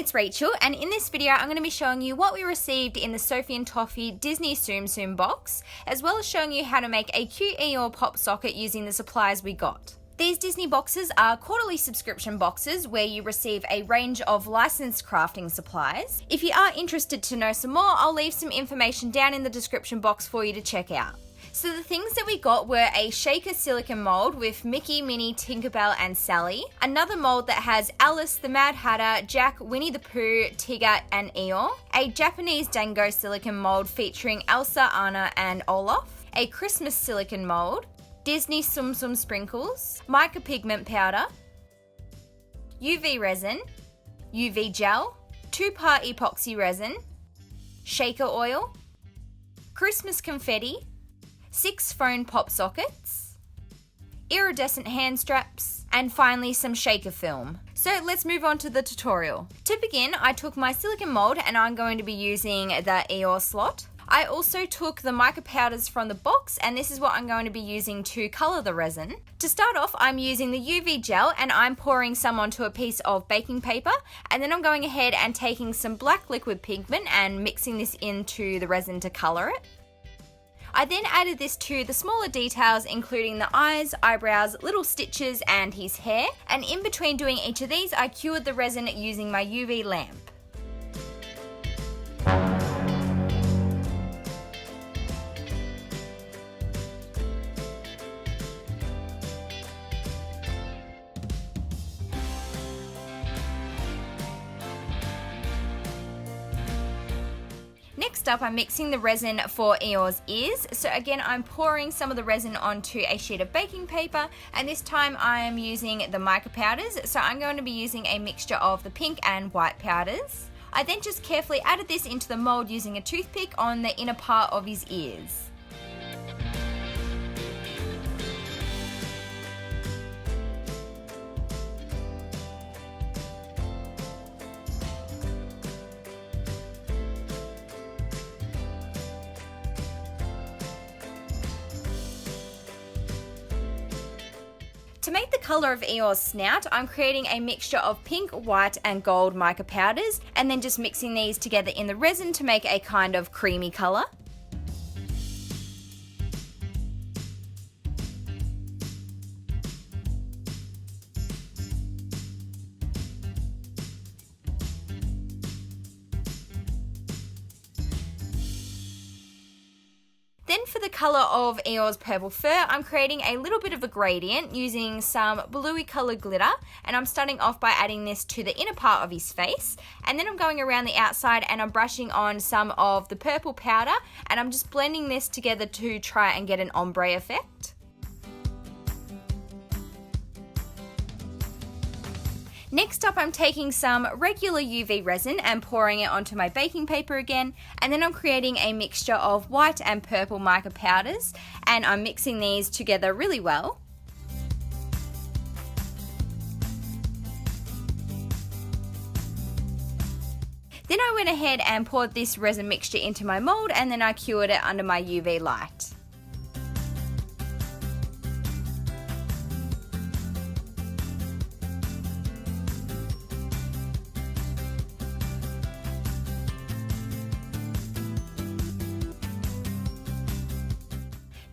it's Rachel, and in this video I'm going to be showing you what we received in the Sophie and Toffee Disney Tsum box, as well as showing you how to make a cute Eeyore pop socket using the supplies we got. These Disney boxes are quarterly subscription boxes where you receive a range of licensed crafting supplies. If you are interested to know some more, I'll leave some information down in the description box for you to check out. So the things that we got were a shaker silicone mold with Mickey, Minnie, Tinkerbell and Sally, another mold that has Alice, the Mad Hatter, Jack, Winnie the Pooh, Tigger and Eeyore, a Japanese Dango silicone mold featuring Elsa, Anna and Olaf, a Christmas silicone mold, Disney Tsum sprinkles, mica pigment powder, UV resin, UV gel, 2-part epoxy resin, shaker oil, Christmas confetti, 6 phone pop sockets, iridescent hand straps, and finally some shaker film. So let's move on to the tutorial. To begin, I took my silicone mold and I'm going to be using the Eeyore slot. I also took the mica powders from the box, and this is what I'm going to be using to colour the resin. To start off, I'm using the UV gel and I'm pouring some onto a piece of baking paper, and then I'm going ahead and taking some black liquid pigment and mixing this into the resin to colour it. I then added this to the smaller details, including the eyes, eyebrows, little stitches and his hair, and in between doing each of these I cured the resin using my UV lamp. Next up, I'm mixing the resin for Eeyore's ears. So again, I'm pouring some of the resin onto a sheet of baking paper, and this time I am using the mica powders. So I'm going to be using a mixture of the pink and white powders. I then just carefully added this into the mold using a toothpick on the inner part of his ears. To make the colour of Eeyore's snout, I'm creating a mixture of pink, white and gold mica powders, and then just mixing these together in the resin to make a kind of creamy colour. Then for the colour of Eeyore's purple fur, I'm creating a little bit of a gradient using some bluey coloured glitter, and I'm starting off by adding this to the inner part of his face, and then I'm going around the outside and I'm brushing on some of the purple powder, and I'm just blending this together to try and get an ombre effect. Next up, I'm taking some regular UV resin and pouring it onto my baking paper again, and then I'm creating a mixture of white and purple mica powders, and I'm mixing these together really well. Then I went ahead and poured this resin mixture into my mold, and then I cured it under my UV light.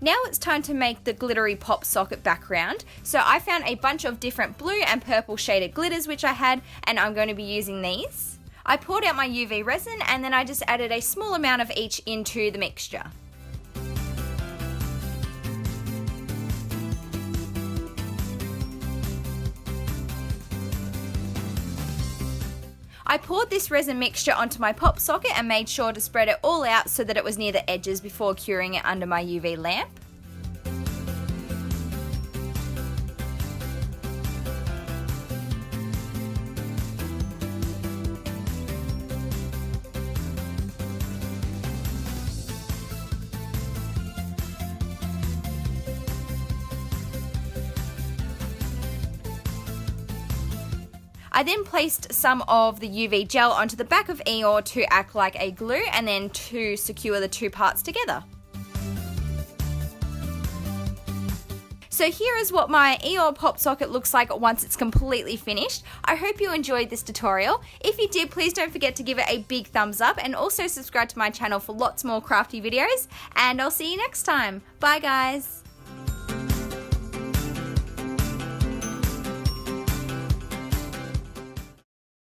Now it's time to make the glittery pop socket background. So I found a bunch of different blue and purple shaded glitters which I had, and I'm going to be using these. I poured out my UV resin and then I just added a small amount of each into the mixture. I poured this resin mixture onto my pop socket and made sure to spread it all out so that it was near the edges before curing it under my UV lamp. I then placed some of the UV gel onto the back of Eeyore to act like a glue, and then to secure the two parts together. So here is what my Eeyore pop socket looks like once it's completely finished. I hope you enjoyed this tutorial. If you did, please don't forget to give it a big thumbs up and also subscribe to my channel for lots more crafty videos, and I'll see you next time. Bye guys!